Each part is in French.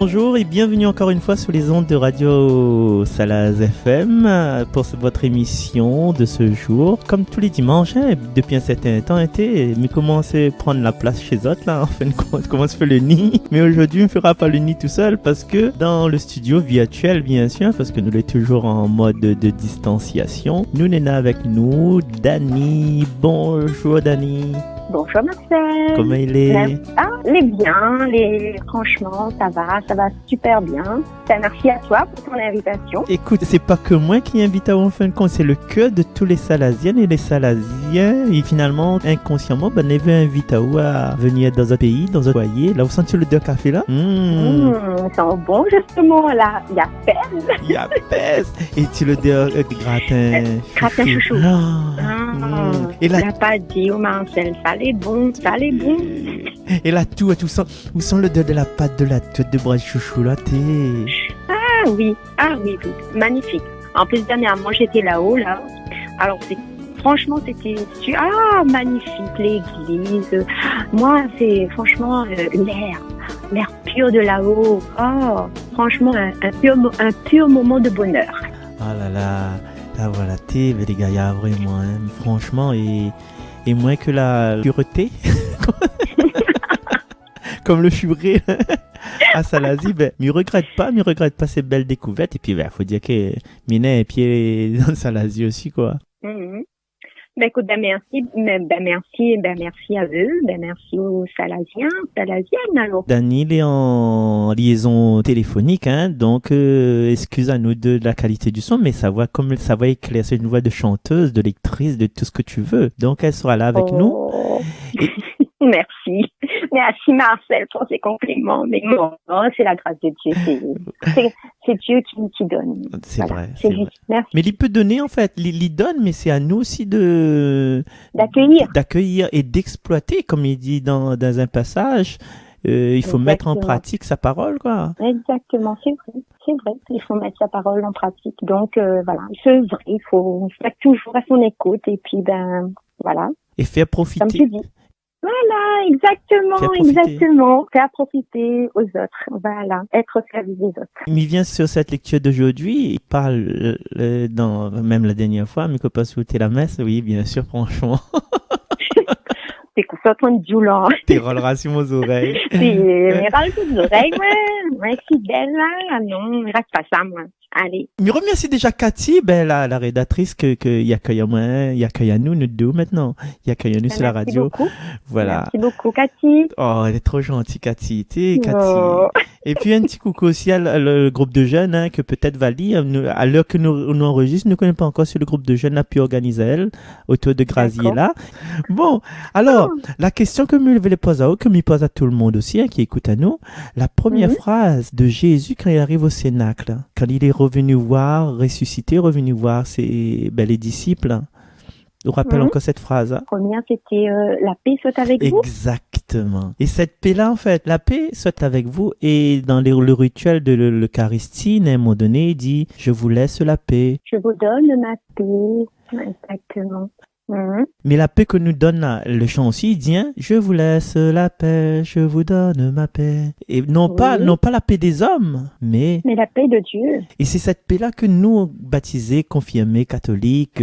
Bonjour et bienvenue encore une fois sur les ondes de Radio Salaz FM pour votre émission de ce jour. Comme tous les dimanches, depuis un certain temps, mais commence à prendre la place chez autres là, en fin de compte, comment se fait le nid. Mais aujourd'hui, on ne fera pas le nid tout seul parce que dans le studio virtuel, bien sûr, parce que nous sommes toujours en mode de distanciation, nous sommes avec nous Dani. Bonjour Dani. Bonjour Marcel. Comment il est? Il est bien, franchement, ça va super bien. Merci à toi pour ton invitation. Écoute, c'est pas que moi qui invite en fin de compte, c'est le cœur de tous les Salaziennes et les Salaziens. Et finalement, inconsciemment, on avait invité à venir dans un pays, dans un foyer. Là, vous sentez le deux café là? Ça sent bon justement là. Il y a pèse. Il y a pèse. Et tu le gratin. Gratin chouchou. Et là, t'as pas dit, Marcel, ça allait bon. Et là, tout sent, où sent l'odeur de la pâte de la tête de bras de chouchou là, Ah oui, magnifique. En plus, dernièrement, j'étais là-haut, là. Alors, franchement, c'était magnifique, l'église. Moi, c'est franchement l'air pur de là-haut. Oh, franchement, un pur moment de bonheur. Oh là là, voilà, les gars, il y a vraiment, franchement, et moins que la pureté, comme le furet à Salazie, m'y regrette pas ces belles découvertes. Et puis, faut dire que Mina est pied dans Salazie aussi, quoi. Mm-hmm. Écoute, merci à eux, merci aux Salaziennes, alors. Dani, il est en liaison téléphonique, donc excuse à nous de la qualité du son, mais sa voix éclair, c'est une voix de chanteuse, de lectrice, de tout ce que tu veux. Donc elle sera là avec nous. Et... Merci Marcel pour ces compliments. Mais bon, c'est la grâce de Dieu. C'est Dieu qui donne. C'est voilà. Vrai. C'est juste. Vrai. Mais il peut donner en fait. Il donne, mais c'est à nous aussi d'accueillir et d'exploiter, comme il dit dans un passage. Il faut mettre en pratique sa parole, quoi. Exactement, c'est vrai. Il faut mettre sa parole en pratique. Donc voilà, c'est vrai. Il faut être toujours à son écoute et puis voilà. Et faire profiter. Comme tu dis. Voilà, exactement. Faire profiter aux autres. Voilà, être au service des autres. Il vient sur cette lecture d'aujourd'hui. Il parle même la dernière fois, mais qu'on pas sauter la messe. Oui, bien sûr, franchement. T'es concentré de Djoula. T'es rolleras sur mes oreilles. Mais râle toutes les oreilles, ouais. Fidèle, là. Non, reste pas ça, moi. Allez. Mais remercie déjà Cathy, la rédactrice qu'il y a nous deux maintenant. Il y a nous sur la radio. Beaucoup. Voilà. Merci beaucoup, Cathy. Oh, elle est trop gentille, Cathy. Cathy. Et puis un petit coucou aussi à le groupe de jeunes, que peut-être Vali, à l'heure que nous enregistrons, ne connaît pas encore si le groupe de jeunes a pu organiser elle, autour de Grazier là. Bon, alors, la question que je vais poser à eux, que je pose à tout le monde aussi, qui écoute à nous, la première phrase de Jésus quand il arrive au Cénacle, quand il est ressuscité, revenu voir les disciples. On rappelle encore cette phrase. La première, c'était la paix soit avec vous. Exactement. Et cette paix-là, en fait, la paix soit avec vous. Et dans le rituel de l'Eucharistie, à un moment donné, il dit, je vous laisse la paix. Je vous donne ma paix. Exactement. Mais la paix que nous donne le chant aussi, il dit, je vous laisse la paix, je vous donne ma paix. Et non pas la paix des hommes, mais la paix de Dieu. Et c'est cette paix-là que nous, baptisés, confirmés, catholiques,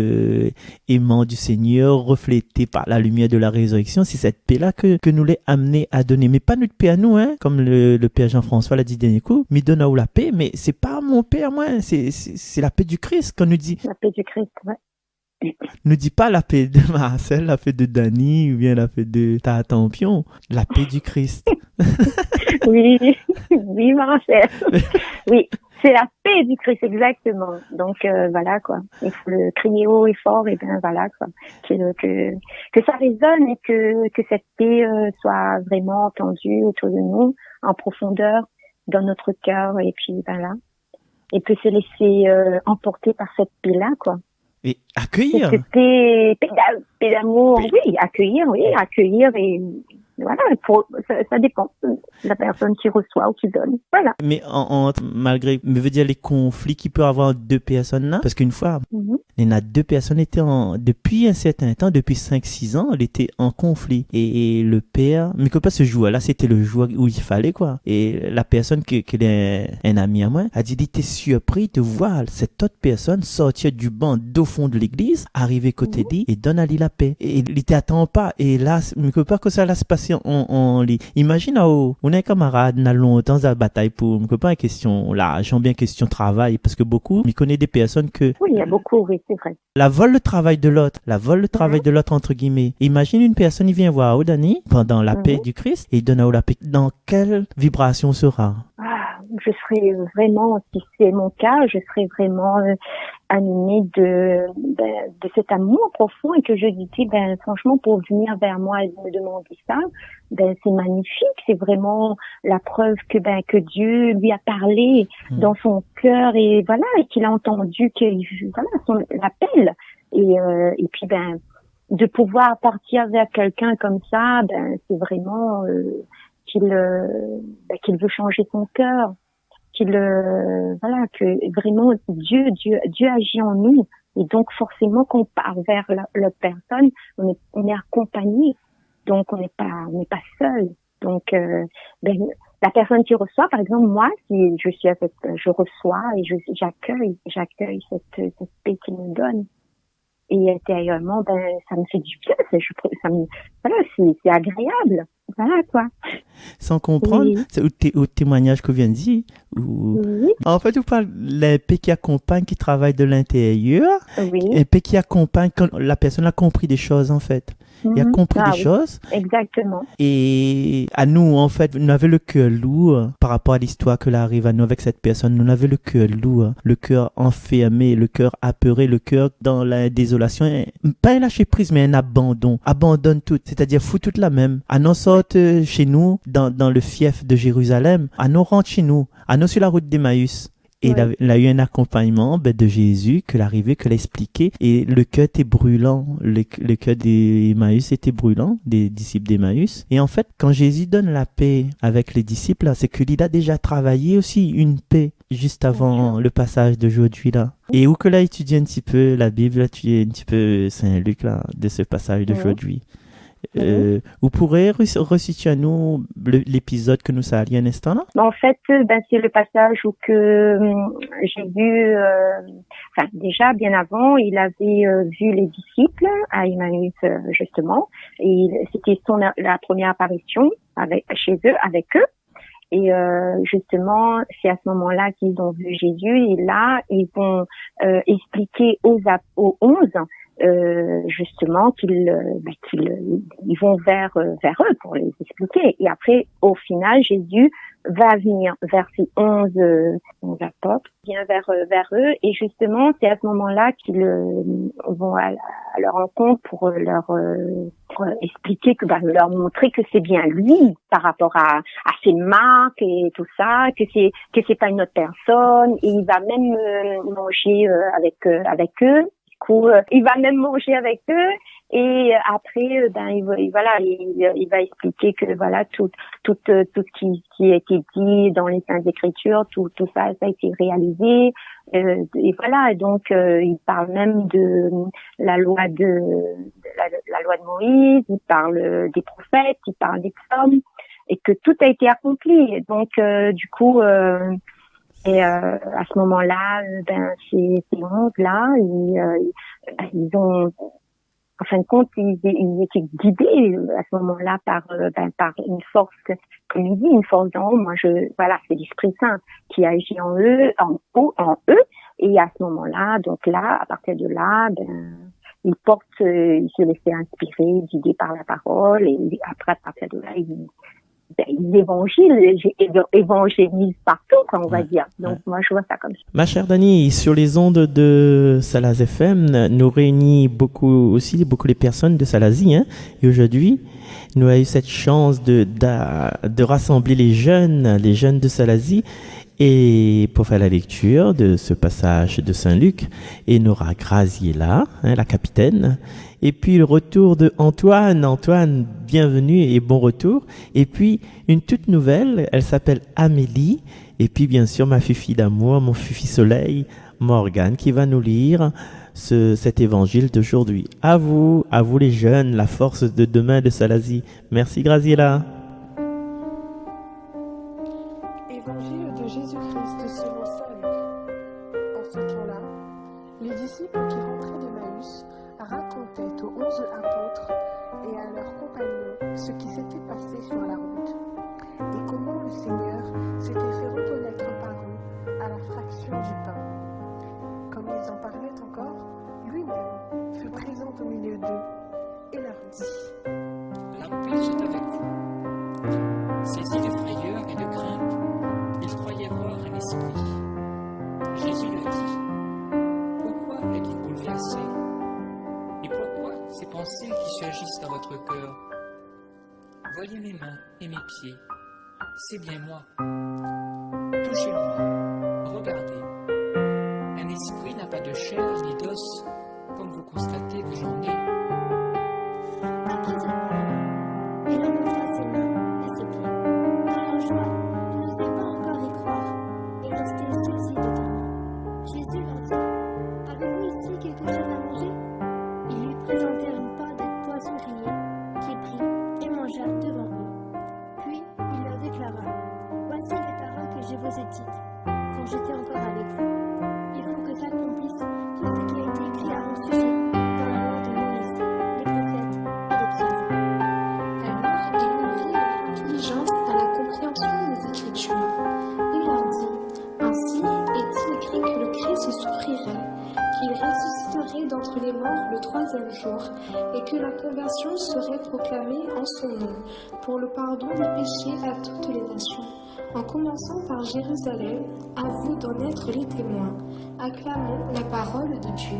aimants du Seigneur, reflétés par la lumière de la résurrection, c'est cette paix-là que nous les amenés à donner. Mais pas notre paix à nous, comme le Père Jean-François l'a dit dernier coup, mais donne à où la paix, mais c'est pas mon paix à moi, c'est la paix du Christ qu'on nous dit. La paix du Christ, ouais. Ne dis pas la paix de Marcel, la paix de Dani ou bien la paix de Tatampion, la paix du Christ. Oui, Marcel. Oui, c'est la paix du Christ, exactement. Donc voilà quoi, il faut le crier haut et fort et voilà quoi, que ça résonne et que cette paix soit vraiment entendue autour de nous, en profondeur, dans notre cœur et puis voilà. Et puis se laisser emporter par cette paix-là quoi. Et accueillir. C'était paix d'amour, oui, accueillir et voilà, ça dépend de la personne qui reçoit ou qui donne. Voilà. Mais malgré, mais veut dire les conflits qu'il peut avoir entre deux personnes là, parce qu'une fois, il y en a deux personnes étaient depuis un certain temps, depuis 5-6 ans, elle était en conflit. Et le père, mais que pas ce jour là, c'était le jour où il fallait quoi. Et la personne qui est un ami à moi, a dit, il était surpris de voir cette autre personne sortir du banc au fond de l'église, arriver côté dit et donne à lui la paix. Et il était attend pas. Et là, mais que pas que ça allait se passer en lit. Imagine, on est camarades, on a longtemps à la bataille pour, que pas une question l'argent, bien question travail, parce que beaucoup, je connais des personnes que. Oui, il y a beaucoup, oui, c'est vrai. La vole le travail de l'autre, de l'autre entre guillemets. Imagine une personne, il vient voir Odani pendant la paix du Christ et il donne à la paix. Dans quelle vibration sera? Je serais vraiment, si c'est mon cas, je serais vraiment animée de cet amour profond et que je dis, franchement, pour venir vers moi et me demander ça, c'est magnifique. C'est vraiment la preuve que Dieu lui a parlé dans son cœur et voilà, et qu'il a entendu son l'appel et puis de pouvoir partir vers quelqu'un comme ça, c'est vraiment qu'il veut changer son cœur, que vraiment Dieu agit en nous et donc forcément qu'on part vers l'autre personne, on est accompagné, donc on n'est pas seul. Donc la personne qui reçoit, par exemple moi, si je suis je reçois et j'accueille cette paix qu'il me donne. Et intérieurement, ça me fait du bien, c'est agréable. Voilà, quoi. Sans comprendre, c'est au témoignage que vient de dire. En fait, vous parlez de paix qui accompagne, qui travaille de l'intérieur. Oui. Et paix qui accompagne quand la personne a compris des choses, en fait. Il a compris des choses. Exactement. Et à nous, en fait, nous avons le cœur lourd par rapport à l'histoire que arrive à nous avec cette personne. Nous avons le cœur lourd, le cœur enfermé, le cœur apeuré, le cœur dans la désolation. Pas un lâcher prise, mais un abandon. Abandonne tout. C'est-à-dire, fout toute la même. À nous sorte chez nous, dans le fief de Jérusalem. À nous rentre chez nous. À nous sur la route d'Emmaüs. Et il a eu un accompagnement de Jésus que l'arrivée, que l'expliqué. Et le cœur était brûlant. Le cœur d'Emmaüs était brûlant, des disciples d'Emmaüs. Et en fait, quand Jésus donne la paix avec les disciples, c'est qu'il a déjà travaillé aussi une paix juste avant le passage d'aujourd'hui là. Et où que là étudié un petit peu la Bible, là, tu es un petit peu Saint-Luc là, de ce passage d'aujourd'hui. Vous pourrez resituer à nous l'épisode que nous saluons un instant là? En fait, c'est le passage où que j'ai vu, déjà bien avant, il avait vu les disciples à Emmaüs justement, et c'était la première apparition chez eux, avec eux. Et justement, c'est à ce moment-là qu'ils ont vu Jésus, et là, ils vont expliquer aux 11 justement qu'ils vont vers eux pour les expliquer. Et après, au final, Jésus va venir vers ces 11 apôtres, vient vers eux, et justement, c'est à ce moment-là qu'ils vont à leur rencontre pour leur expliquer leur montrer que c'est bien lui par rapport à ses marques et tout ça, que c'est pas une autre personne, et il va même manger avec eux. Il va même manger avec eux, et après il va expliquer que voilà tout ce qui a été dit dans les Saintes Écritures, tout ça a été réalisé, et voilà, donc il parle même de la loi de Moïse, il parle des prophètes, il parle des psaumes, et que tout a été accompli. Donc du coup et à ce moment-là, ces 11 là, ils ont, en fin de compte, ils étaient guidés à ce moment-là par une force, comme il dit, une force d'en haut. C'est l'Esprit Saint qui agit en eux, en eux. Et à ce moment-là, donc là, à partir de là, ils se laissaient inspirer, guidés par la parole, et après, à partir de là, ils évangélisent partout, on va dire. Donc, moi, je vois ça comme ça. Ma chère Dani, sur les ondes de Salaz FM, nous réunit beaucoup les personnes de Salazie, hein. Et aujourd'hui, nous avons eu cette chance de rassembler les jeunes de Salazie. Et pour faire la lecture de ce passage de Saint-Luc, et Nora Graziella, la capitaine. Et puis le retour de Antoine. Antoine, bienvenue et bon retour. Et puis une toute nouvelle, elle s'appelle Amélie. Et puis bien sûr ma fifi d'amour, mon fifi soleil, Morgane, qui va nous lire cet évangile d'aujourd'hui. À vous les jeunes, la force de demain de Salazie. Merci Graziella. Évangile de Jésus-Christ selon saint Luc. En ce temps-là, les disciples qui rentraient d'Emmaüs racontaient aux 11 apôtres et à leurs compagnons ce qui s'était passé sur la route et comment le Seigneur s'était fait reconnaître par eux à la fraction du pain. Comme ils en parlaient encore, lui-même fut présent au milieu d'eux et leur dit : La paix soit avec vous. Saisis de frayeur et de crainte, ils croyaient voir un esprit. Jésus leur dit : Pourquoi êtes-vous bouleversés ? Et pourquoi ces pensées qui surgissent dans votre cœur ? Voyez mes mains et mes pieds. C'est bien moi. Touchez-moi. Regardez. Un esprit n'a pas de chair ni d'os, comme vous constatez que j'en ai. Après avoir parlé, il remonta ses mains et ses pieds. Dans leur joie, ils n'osaient pas encore y croire et restaient saisis d'étonnement. Jésus leur dit : Avez-vous ici quelque chose à manger ? Ils lui présentèrent une part de poisson grillé, qu'il prit et mangea devant eux. Puis il leur déclara : Voici les paroles que je vous ai dites quand j'étais encore avec vous. Il faut que s'accomplisse tout ce qui a été écrit à mon sujet dans la loi de Moïse, les prophètes et les psaumes. Alors il ouvrit leur intelligence à la compréhension des Écritures. Il leur dit : Ainsi est-il écrit que le Christ souffrirait, qu'il ressusciterait d'entre les morts le 3e jour, et que la conversion serait proclamée en son nom, pour le pardon des péchés à toutes les nations, en commençant par Jérusalem. À vous d'en être les témoins. Acclamons la parole de Dieu.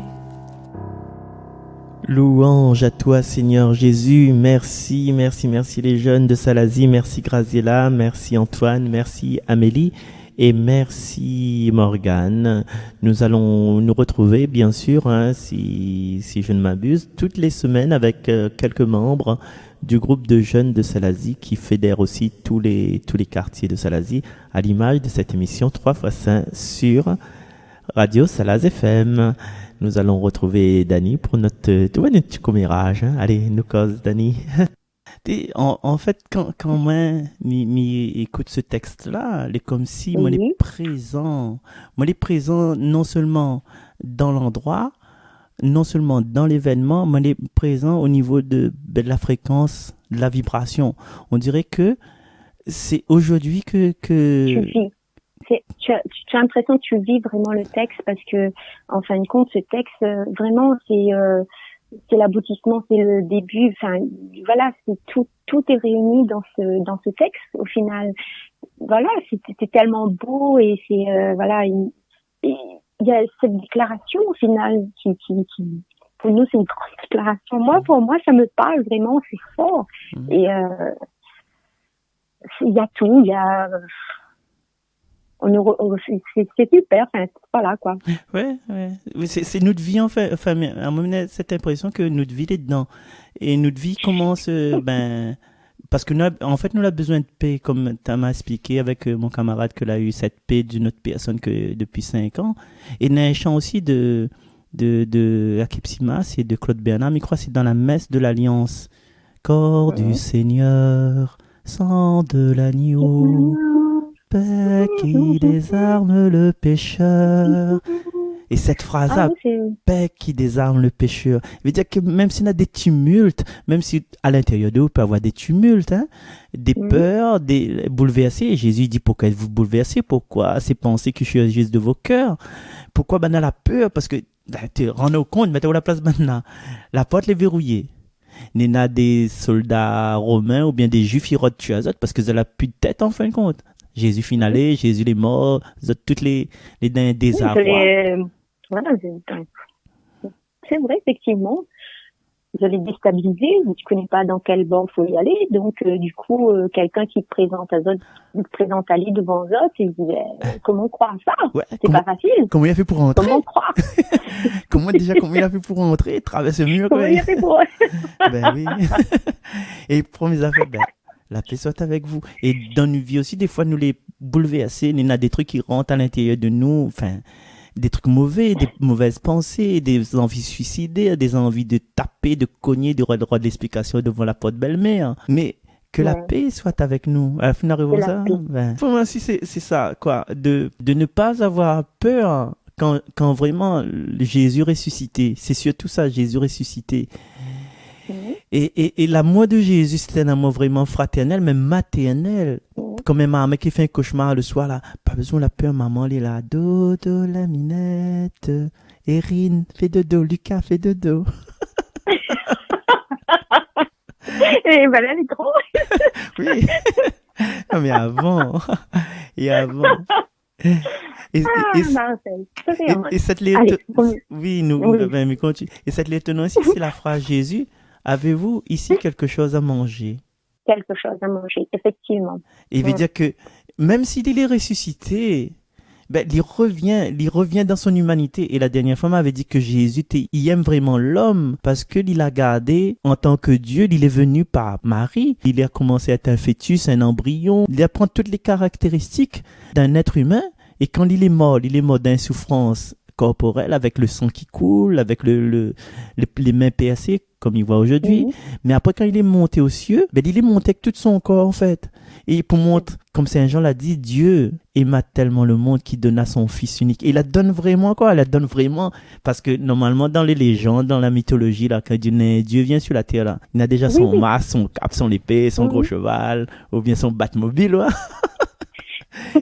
Louange à toi Seigneur Jésus, merci les jeunes de Salazie, merci Graziella, merci Antoine, merci Amélie et merci Morgane. Nous allons nous retrouver bien sûr, si je ne m'abuse, toutes les semaines avec quelques membres du groupe de jeunes de Salazie qui fédère aussi tous les quartiers de Salazie à l'image de cette émission 3x5 sur Radio Salaz FM. Nous allons retrouver Dani pour notre petit commérage. Allez, nous cause Dani. En fait, quand moi écoute ce texte-là, il est comme si moi les présent non seulement dans l'endroit, non seulement dans l'événement, mais les présent au niveau de la fréquence, de la vibration. On dirait que c'est aujourd'hui que... Tu as l'impression que tu vis vraiment le texte parce que, en fin de compte, ce texte, vraiment, c'est l'aboutissement, c'est le début. Enfin, voilà, c'est tout est réuni dans ce texte au final. Voilà, c'est tellement beau et c'est voilà, il y a cette déclaration au final qui pour nous c'est une grande déclaration. Pour moi, ça me parle vraiment, c'est fort. Et il y a tout, il y a c'est super, enfin, voilà quoi. Ouais. C'est notre vie en fait. Enfin, à un moment, on a cette impression que notre vie est dedans. Et notre vie commence, parce que nous avons besoin de paix, comme tu m'as expliqué avec mon camarade que a eu cette paix d'une autre personne que depuis 5 ans. Et il y a un chant aussi de Akepsimas et de Claude Bernard, mais je crois que c'est dans la messe de l'Alliance. Corps du Seigneur, sang de l'agneau. Paix qui désarme le pécheur. Et cette phrase-là, paix qui désarme le pécheur, veut dire que même s'il y a des tumultes, même si à l'intérieur de vous peut y avoir des tumultes, des peurs, des bouleversés, Jésus dit pourquoi êtes-vous bouleversés, pourquoi ces pensées qui surgissent de vos cœurs, pourquoi ben la peur, parce que tu rends compte, mettez-vous la place maintenant, la porte est verrouillée. Il y a des soldats romains ou bien des juifs qui rodent tuer les autres parce qu'ils n'ont plus de tête en fin de compte. Jésus finalé, Jésus les morts, toutes les désarrois. Voilà, c'est vrai, effectivement. vous allez déstabiliser, tu connais pas dans quel bord faut y aller, donc du coup quelqu'un qui te présente aller devant les autres, il dit comment croire ça, Ouais, c'est pas facile. Comment il a fait pour rentrer? Comment croire? Comment il a fait pour rentrer, traverser le mur? Comment il a fait pour Ben oui. Et premières affaires, ben, la paix soit avec vous. Et dans nos vies aussi, des fois, nous les bouleverser, il y en a des trucs qui rentrent à l'intérieur de nous, enfin, des trucs mauvais, des mauvaises pensées, des envies suicidaires, des envies de taper, de cogner, de droit de l'explication devant la porte belle-mère. Mais que la paix soit avec nous. À la fin, arrivons ça. Ben, pour moi aussi, c'est ça, quoi, de ne pas avoir peur quand vraiment Jésus ressuscité. C'est surtout ça, Jésus ressuscité. Et l'amour de Jésus, c'est un amour vraiment fraternel, même maternel. Comme une maman qui fait un cauchemar le soir, là, pas besoin de la peur, maman, elle est là. Dodo, la minette. Erin, fais dodo. Lucas, fais dodo. Et voilà les gros. Oui. Non, mais avant. Et avant. Et cette lettre. Oui, mais continue. Et cette lettre aussi, c'est la phrase Jésus. Avez-vous ici quelque chose à manger? Quelque chose à manger, effectivement. Et il veut dire que même s'il est ressuscité, ben, il revient dans son humanité. Et la dernière fois, m'avait dit que Jésus, il aime vraiment l'homme parce qu'il a gardé en tant que Dieu. Il est venu par Marie. Il a commencé à être un fœtus, un embryon. Il apprend toutes les caractéristiques d'un être humain. Et quand il est mort d'insouffrance corporelle, avec le sang qui coule, avec les mains percées, comme il voit aujourd'hui. Mais après, quand il est monté aux cieux, ben, il est monté avec tout son corps, en fait. Et pour montrer, comme Saint Jean l'a dit, Dieu aima tellement le monde qu'il donna son Fils unique. Et il la donne vraiment, quoi. Il la donne vraiment. Parce que, normalement, dans les légendes, dans la mythologie, là, quand Dieu vient sur la terre, là, il a déjà son masque, son cap, son épée, son gros cheval, ou bien son Batmobile, ouais.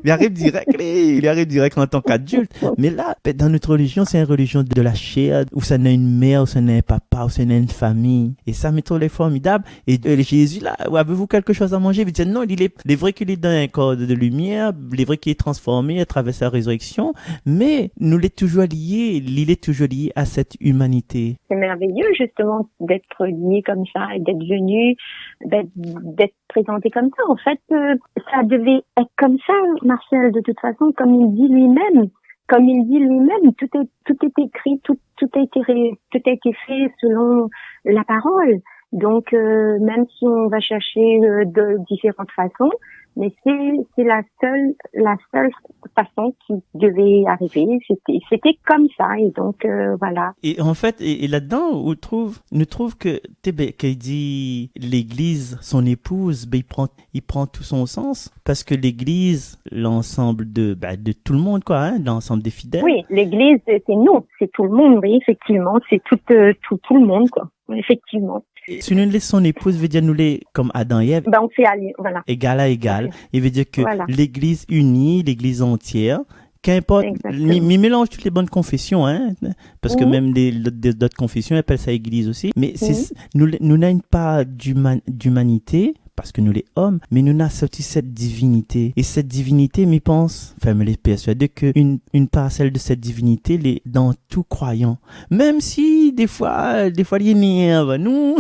Il arrive direct en tant qu'adulte. Mais là, dans notre religion, c'est une religion de la chair, où ça n'a une mère, où ça n'a un papa, où ça n'a une famille. Et ça, me trouve formidable. Et Jésus, là, avez-vous quelque chose à manger? Il dit non, il est vrai qu'il est dans un corps de lumière, il est vrai qu'il est transformé à travers sa résurrection, mais il est toujours lié à cette humanité. C'est merveilleux, justement, d'être lié comme ça, et d'être venu, d'être présenté comme ça. En fait, ça devait être comme ça, Marcel, de toute façon, comme il dit lui-même, tout est écrit, tout a été fait selon la parole. Donc, même si on va chercher de différentes façons, mais c'est la seule façon qui devait arriver. C'était comme ça, et donc voilà. Et en fait, et là-dedans, on trouve que qu'il dit l'Église, son épouse, ben il prend tout son sens, parce que l'Église, l'ensemble de tout le monde, quoi, hein, l'ensemble des fidèles. Oui, l'Église, c'est nous, c'est tout le monde, oui, effectivement, c'est tout le monde, quoi, effectivement. Et si nous laissons son épouse, veut dire nous les, comme Adam et Ève, on fait aller, voilà. Égal à égal. Il veut dire que l'Église unie, l'Église entière, qu'importe, il mélange toutes les bonnes confessions, hein, parce que même d'autres confessions appellent ça Église aussi. Mais nous n'avons pas d'humanité, parce que nous les hommes, mais nous avons sorti cette divinité. Et cette divinité, me les persuader qu'une parcelle de cette divinité, elle est dans tout croyant. Même si, des fois, il énerve, nous.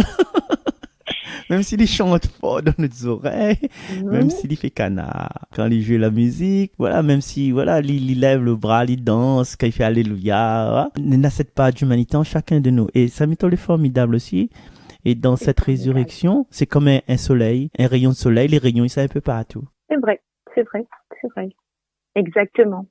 Même s'il chante fort dans nos oreilles, même s'il fait canard quand il joue la musique, voilà, même si, voilà, il lève le bras, il danse, quand il fait Alléluia, il n'a cette part d'humanité en chacun de nous. Et ça m'est formidable aussi. Et dans cette résurrection, c'est comme un soleil, un rayon de soleil, les rayons, ils sont un peu partout. C'est vrai. Exactement.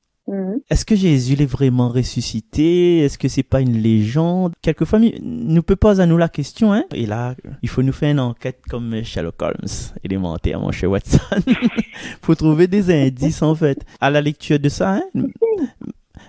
Est-ce que Jésus est vraiment ressuscité? Est-ce que c'est pas une légende? Quelquefois, nous peut poser à nous la question, hein. Et là, il faut nous faire une enquête comme Sherlock Holmes, élémentaire, mon cher Watson. Faut trouver des indices, en fait. À la lecture de ça, hein.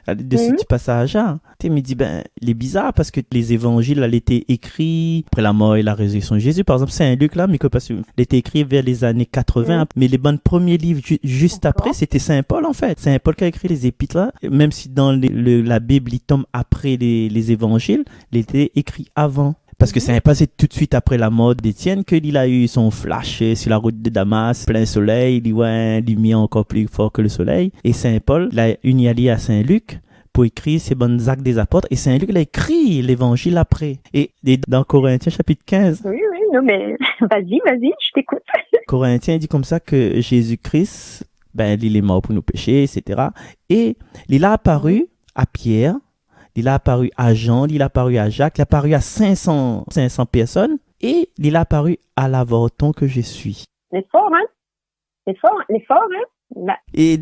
De ce petit passage-là. Tu me dis, il est bizarre parce que les évangiles, là, étaient écrits après la mort et la résurrection de Jésus. Par exemple, c'est un Luc, là, mais que parce que il était écrit vers les années 80. Mais les bons premiers livres juste après, c'était Saint Paul, en fait. Saint Paul qui a écrit les épîtres, là. Même si dans la Bible, il tombe après les évangiles, il était écrit avant. Parce que c'est passé tout de suite après la mort d'Étienne qu'il a eu son flash sur la route de Damas, plein soleil, il voit une lumière encore plus fort que le soleil. Et Saint Paul l'a uni allié à Saint Luc pour écrire ces bonnes actes des apôtres, et c'est lui qui a écrit l'évangile après. Et dans Corinthiens chapitre 15, Oui, non, mais vas-y, je t'écoute. Corinthiens dit comme ça que Jésus-Christ, il est mort pour nos péchés, etc. Et il a apparu à Pierre, il a apparu à Jean, il a apparu à Jacques, il a apparu à 500 personnes, et il a apparu à l'avorton que je suis. C'est fort, hein? C'est fort, hein? Bah, Et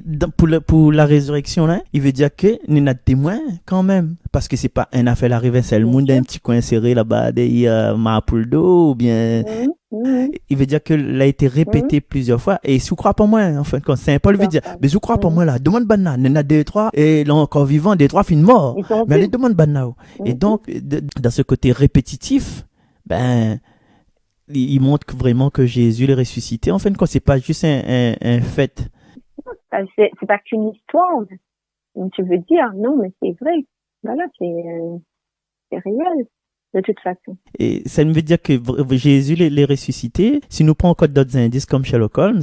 pour la résurrection, là, il veut dire que nous sommes témoins quand même. Parce que c'est pas un affaire arrivé seul le monde d'un petit coin serré là-bas, derrière ma poule d'eau, ou bien. Il veut dire que l'a été répété plusieurs fois. Et si vous croyez pas moi, en fait, quand Saint Paul veut dire, mais si vous croyez pas moi là, demande banane, il y en a 2-3, et là encore vivant, 2-3 fin mort. Mais allez, demande banane. Et donc, dans ce côté répétitif, il montre vraiment que Jésus est ressuscité. En fait, quand c'est pas juste un fait. c'est pas qu'une histoire. Tu veux dire, non, mais c'est vrai. Voilà, c'est réel, de toute façon. Et ça veut dire que Jésus est ressuscité. Si nous prenons encore d'autres indices comme Sherlock Holmes,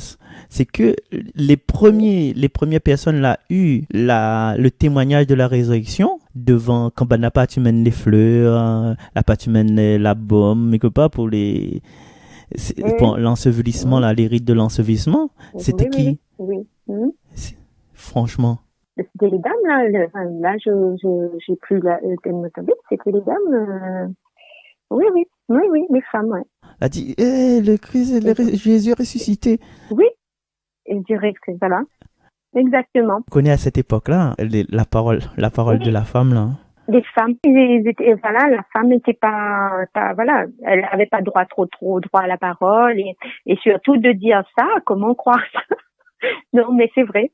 c'est que les premières personnes là eu le témoignage de la résurrection devant quand n'a pas tu mènes les fleurs, la pas tu mènes la baume, mais que pas pour pour l'ensevelissement là, les rites de l'ensevelissement, c'était qui? Oui. Franchement. C'était les dames là. Là, j'ai plus le thème de c'était les dames. Oui, les femmes, ouais. Elle a dit, le Christ, Jésus est ressuscité. Oui, je dirais que c'est ça là. Exactement. On connaît à cette époque-là la parole de la femme là. Les femmes, la femme n'était pas, voilà, elle avait pas trop droit à la parole et surtout de dire ça, comment croire ça? Non, mais c'est vrai,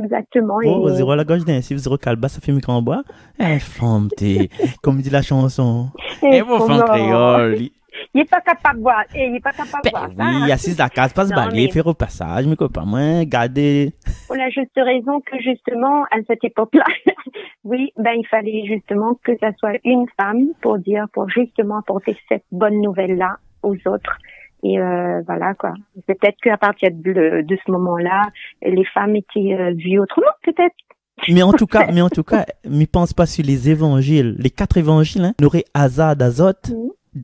exactement. Oh, zéro à la gauche d'un, si zéro calba, ça fait micro en bois. Femme, comme dit la chanson. Vous femme créole. Il est pas capable de voir, il est pas capable de voir. Oui, assise la case, passe balayer, faire au passage, mais pas moins, garder. Pour la juste raison que justement, à cette époque-là, oui, il fallait justement que ça soit une femme pour justement apporter cette bonne nouvelle-là aux autres. Et voilà quoi. Peut-être qu'à partir de ce moment-là, les femmes étaient vues autrement, peut-être. Mais en tout cas, ne pense pas sur les évangiles, les 4 évangiles, n'aurait hasard d'Azote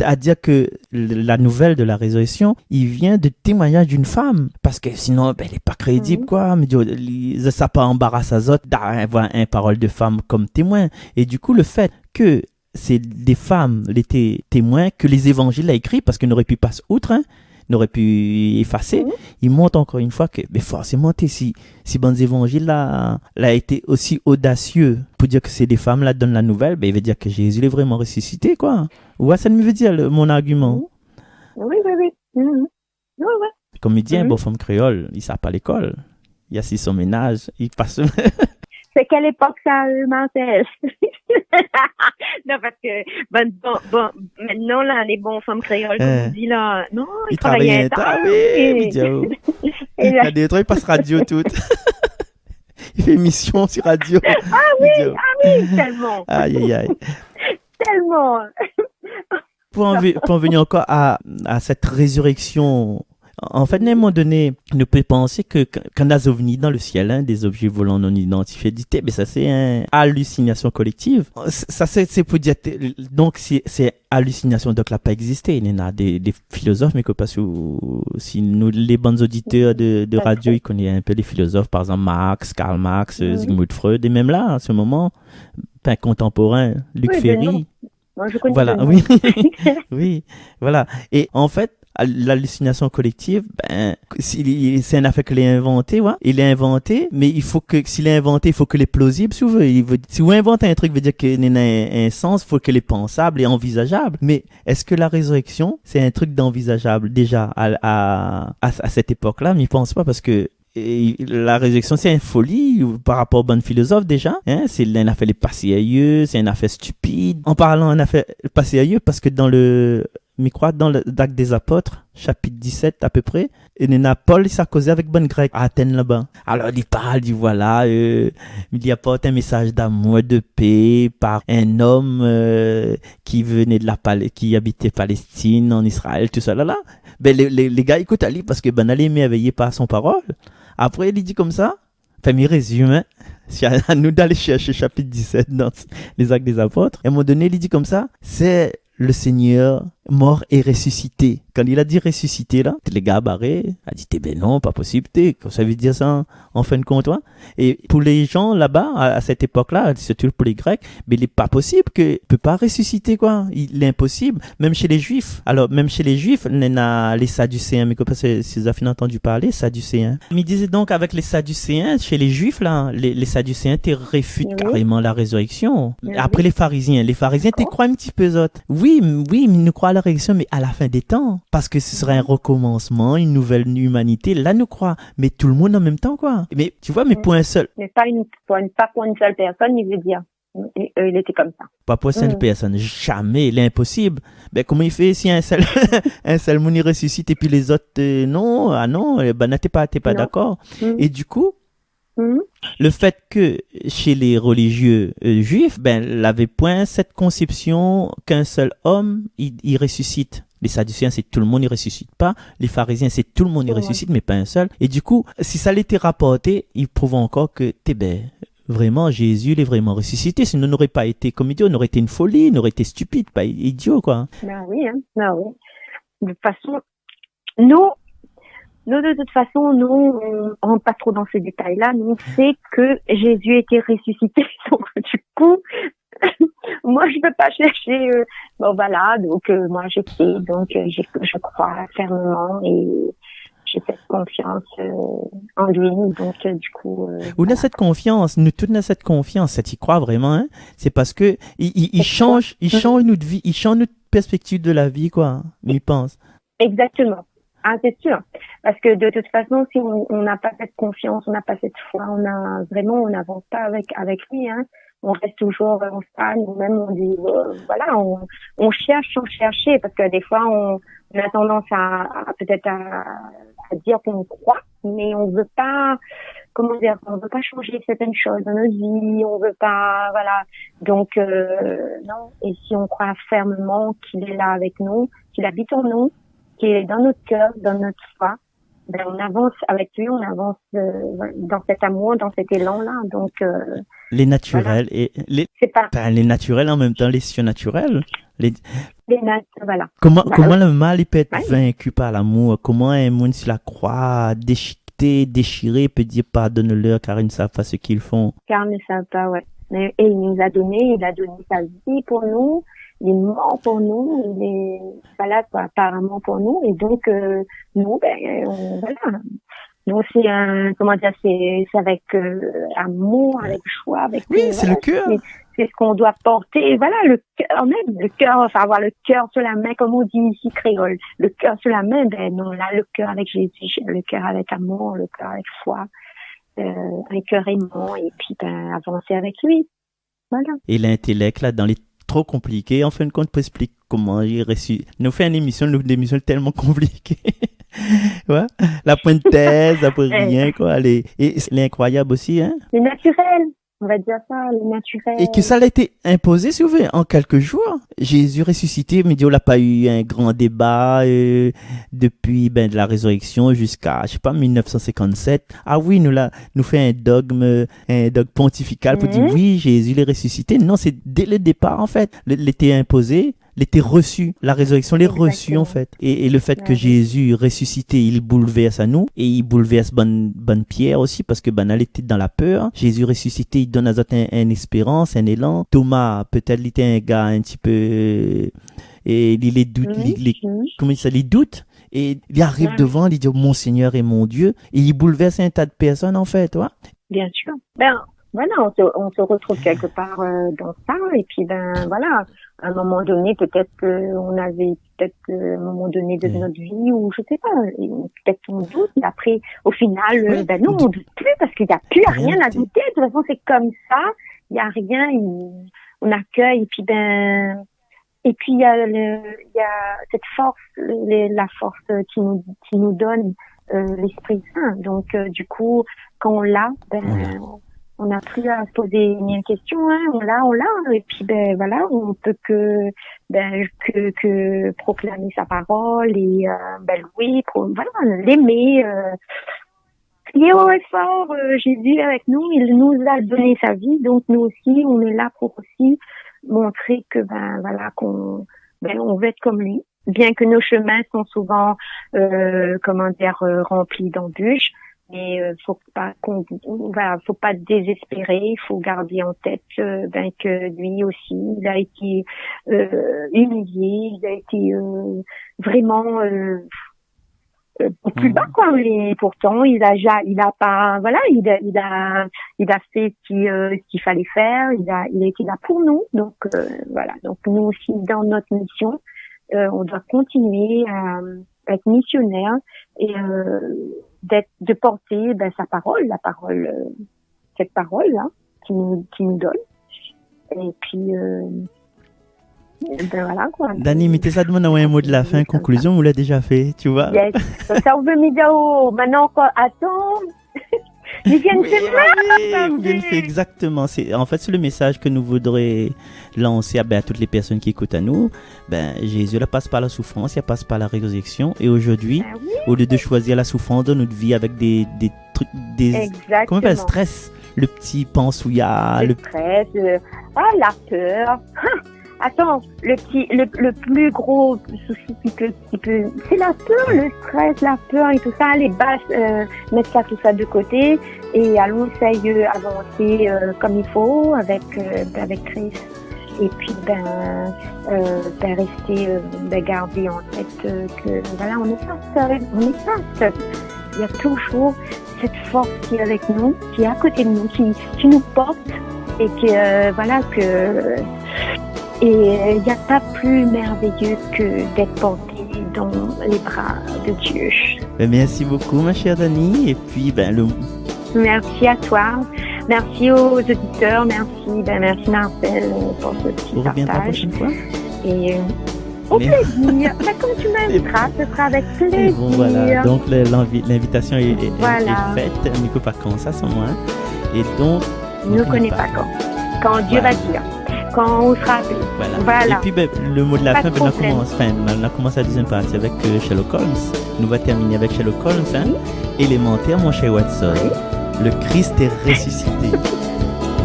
à dire que la nouvelle de la résurrection, il vient de témoignage d'une femme, parce que sinon, elle est pas crédible quoi. Mais ça pas embarrasse Azote d'avoir une parole de femme comme témoin. Et du coup, le fait que c'est des femmes, les témoins, que les évangiles a écrit, parce qu'ils n'auraient pu passer outre, n'auraient pu effacer. Ils montrent encore une fois que, mais forcément, si bon évangiles là a été aussi audacieux pour dire que c'est des femmes là donnent la nouvelle, il veut dire que Jésus est vraiment ressuscité, quoi. Ouais, ça me veut dire mon argument. Oui. Comme il dit, un beau femme créole, il sort pas à l'école. Il assiste son ménage, il passe. C'est quelle époque ça, Marcel? Non, parce que, maintenant, là, les bons femmes créoles, comme on dit, là, non, ils travaillaient tard. Oui, il y a des trucs, il passe radio tout. Il fait émission sur radio. Ah oui, tellement. Aïe. Tellement. Pour en venir encore à cette résurrection, en fait, à un moment donné, on peut penser que quand des ovnis dans le ciel, des objets volants non identifiés, mais ça c'est une hallucination collective. Ça c'est pour dire, donc c'est hallucination, donc là pas existé. Il y en a des philosophes, mais que parce que si nous, les bons auditeurs de radio, ils connaissent un peu les philosophes, par exemple Karl Marx, Sigmund Freud, et même là, à ce moment, contemporain, Luc Ferry. Moi, je connais voilà, oui, voilà. Et en fait, l'hallucination collective, c'est un affaire qu'il a inventé, ouais. Il l'a inventé, mais il faut que, s'il l'a inventé, il faut qu'il est plausible, si vous inventez un truc, veut dire qu'il a un sens, il faut qu'il est pensable et envisageable. Mais est-ce que la résurrection, c'est un truc d'envisageable, déjà, à cette époque-là? Mais il pense pas parce que, la résurrection, c'est une folie par rapport aux bonnes philosophes déjà. C'est une affaire passéailleuse, c'est une affaire stupide. En parlant d'une affaire passéailleuse, parce que dans l'Acte des Apôtres, chapitre 17 à peu près, Paul s'est causé avec bonne grec à Athènes là-bas. Alors il parle, il dit voilà, il apporte un message d'amour, de paix par un homme qui venait qui habitait Palestine, en Israël, tout ça là. Les gars écoutent Ali parce que allez m'éveiller par son parole. Après, il dit comme ça, il résume, hein. C'est à nous d'aller chercher chapitre 17 dans les Actes des Apôtres. Et à un moment donné, il dit comme ça, c'est le Seigneur mort et ressuscité. Quand il a dit ressuscité, là, les gars barrés, a dit, ben non, pas possible, ça veut dire ça en fin de compte, ouais. Et pour les gens là-bas, à cette époque-là, surtout pour les Grecs, mais il n'est pas possible il peut pas ressusciter, quoi. Il est impossible, même chez les Juifs. Alors, même chez les Juifs, on a les Sadducéens, mais si vous avez entendu parler, Sadducéens. Mais il disait donc, avec les Sadducéens, chez les Juifs, là, les Sadducéens, réfutent carrément la résurrection. Après les pharisiens, croient un petit peu autres. Oui, mais ils nous croient à la résurrection, mais à la fin des temps. Parce que ce serait un recommencement, une nouvelle humanité. Là, nous croit. Mais tout le monde en même temps, quoi. Mais tu vois, mais pour un seul. Mais pas pour une seule personne, il veut dire. Il était comme ça. Pas pour une seule personne. Jamais. Il est impossible. Ben, comment il fait si un seul, un seul monde il ressuscite et puis les autres, non, ben, t'es pas d'accord. Et du coup, le fait que chez les religieux juifs, ben, l'avait point cette conception qu'un seul homme, il ressuscite. Les Sadducéens, c'est tout le monde, ils ressuscitent pas. Les pharisiens, c'est tout le monde, ils ressuscitent, mais pas un seul. Et du coup, si ça l'était rapporté, il prouve encore que, vraiment, Jésus, il est vraiment ressuscité. Sinon, on n'aurait pas été comme idiot, on aurait été une folie, on aurait été stupide, pas idiot, quoi. Ben oui, hein. Ben oui. De toute façon, nous, de toute façon, on rentre pas trop dans ces détails-là. Nous, on sait que Jésus était ressuscité. Donc, du coup, moi, je peux pas chercher. Bon, voilà. Donc, moi, j'essaie. Donc, je crois fermement et j'ai cette confiance en lui. Donc, du coup. On a cette confiance. Nous tous, on a cette confiance. Ça, t'y crois vraiment, hein? C'est parce que il change notre vie, il change notre perspective de la vie, quoi. Il pense. Exactement. Ah, c'est sûr. Parce que de toute façon, si on n'a pas cette confiance, on n'a pas cette foi, on n'avance pas avec lui, hein. On reste toujours en stagne, ou même on dit, voilà, on cherche sans chercher, parce que des fois, on a tendance à peut-être à dire qu'on croit, mais on veut pas, on veut pas changer certaines choses dans notre vie, on veut pas, voilà. Donc, non. Et si on croit fermement qu'il est là avec nous, qu'il habite en nous, qu'il est dans notre cœur, dans notre foi, ben on avance avec lui, on avance dans cet amour, dans cet élan-là. Donc les naturels voilà. et les naturels en même temps les surnaturels. Voilà. Comment le mal il peut être vaincu par l'amour? Comment un monde sur la croix déchiré peut dire pardonne-leur car ils ne savent pas ce qu'ils font. Car ils ne savent pas, ouais. Et il a donné sa vie pour nous. Il est mort pour nous, il est malade apparemment pour nous, et donc nous, voilà. Nous c'est avec amour, avec joie, avec c'est le cœur. C'est ce qu'on doit porter. Voilà, le cœur, enfin avoir le cœur sur la main, comme on dit ici créole, le cœur sur la main. Ben non, là le cœur avec Jésus, le cœur avec amour, le cœur avec foi, un cœur aimant, et puis avancer avec lui. Voilà. Et l'intellect là dans les trop compliqué. En fin de compte, pour expliquer comment j'ai reçu. Nous fait une émission tellement compliquée. Ouais. La pointe thèse, après rien, quoi. Et c'est incroyable aussi, hein. C'est naturel. On va dire ça, le naturel. Et que ça a été imposé, si vous voulez, en quelques jours. Jésus ressuscité, mais Dieu n'a pas eu un grand débat depuis de la résurrection jusqu'à, 1957. Ah oui, nous fait un dogme pontifical pour dire oui, Jésus est ressuscité. Non, c'est dès le départ, en fait. L'été imposé, l'été reçu. La résurrection l'est reçue, en fait. Et le fait que Jésus ressuscité, il bouleverse à nous. Et il bouleverse bonne Pierre aussi, parce que elle était dans la peur. Jésus ressuscité, il donne à d'autres une espérance, un élan. Thomas, peut-être, il était un gars un petit peu, et il est doute, comment il s'appelle, les doutes. Et il arrive devant, il dit, mon Seigneur et mon Dieu. Et il bouleverse un tas de personnes, en fait, ouais. Bien sûr. Voilà, on se retrouve quelque part dans ça, et puis voilà, à un moment donné, peut-être qu'on avait un moment donné de notre vie, ou je sais pas, peut-être on doute, mais après, au final, non, on doute plus, parce qu'il n'y a plus rien à douter, de toute façon, c'est comme ça, il n'y a rien, on accueille, et puis il y a cette force, la force qui nous donne l'Esprit Saint, donc du coup, quand on l'a, on n'a plus à se poser une question, hein. On l'a, et puis voilà, on peut que proclamer sa parole et louer, voilà, l'aimer, crier haut et fort, Jésus est avec nous, il nous a donné sa vie, donc nous aussi, on est là pour aussi montrer que, on veut être comme lui. Bien que nos chemins sont souvent, remplis d'embûches, mais faut pas désespérer, il faut garder en tête que lui aussi, il a été humilié, il a été vraiment plus bas quoi, mais pourtant il a fait ce qu'il fallait faire, il a été là pour nous, donc donc nous aussi dans notre mission on doit continuer à être missionnaire et de porter sa parole, cette parole là qui nous donne. Et puis voilà quoi. Dani, mais ça demande un mot de la fin, conclusion, on l'a déjà fait, tu vois. Yes. Ça on veut Midao. Maintenant encore attends. Ils viennent exactement. C'est le message que nous voudrions lancer à toutes les personnes qui écoutent à nous. Jésus là passe par la souffrance, il passe par la résurrection. Et aujourd'hui, au lieu de choisir la souffrance dans notre vie avec des trucs, comment on appelle stress, le petit pansouillard, le stress, la peur. Attends, le plus gros souci qui peut, c'est la peur, le stress, la peur et tout ça. Les bases, mettre tout ça de côté et allons essayer avancer comme il faut avec Christ. Et puis rester, garder en tête que voilà, on n'est pas seul, Il y a toujours cette force qui est avec nous, qui est à côté de nous, qui nous porte et et il n'y a pas plus merveilleux que d'être porté dans les bras de Dieu. Merci beaucoup, ma chère Dani. Et puis, Merci à toi. Merci aux auditeurs. Merci Marcel pour ce petit partage. On revient la prochaine fois. Et au plaisir. Quand tu m'inviteras, ce sera avec plaisir. Et bon, voilà. Donc, l'invitation est faite. On ne peut pas quand ça, sans moi. Et donc, on ne connaît pas quand. Quand Dieu va dire. Quand on sera appelé. Voilà. Et puis le mot de la fin, on a commencé la deuxième partie avec Sherlock Holmes. Nous va terminer avec Sherlock Holmes. Élémentaire, mon cher Watson. Oui. Le Christ est ressuscité.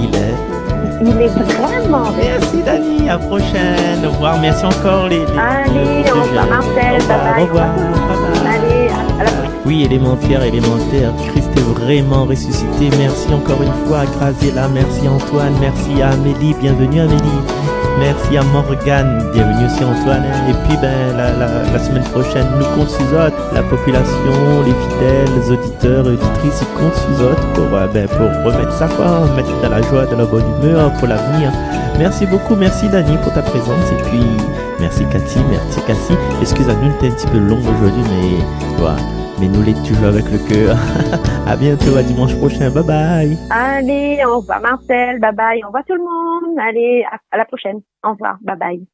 Il est vraiment. Merci Dani, à la prochaine. Au revoir. Merci encore Allez, au revoir Marcel. Bye bye. Au revoir. Bye bye. Allez, à la prochaine. Oui, élémentaire. Christ est vraiment ressuscité. Merci encore une fois à Graziella. Merci Antoine. Merci à Amélie. Bienvenue Amélie. Merci à Morgane. Bienvenue aussi Antoine. Et puis la semaine prochaine, nous comptons sur la population, les fidèles, les auditeurs et auditrices, ils comptent sur pour remettre ça mettre dans la joie, dans la bonne humeur pour l'avenir. Merci beaucoup, merci Dani pour ta présence. Et puis merci Cathy, merci Cassie. Excuse-nous, c'était un petit peu long aujourd'hui, mais voilà. Mais nous l'est toujours avec le cœur. À bientôt, à dimanche prochain. Bye bye. Allez, au revoir Marcel. Bye bye. Au revoir tout le monde. Allez, à la prochaine. Au revoir. Bye bye.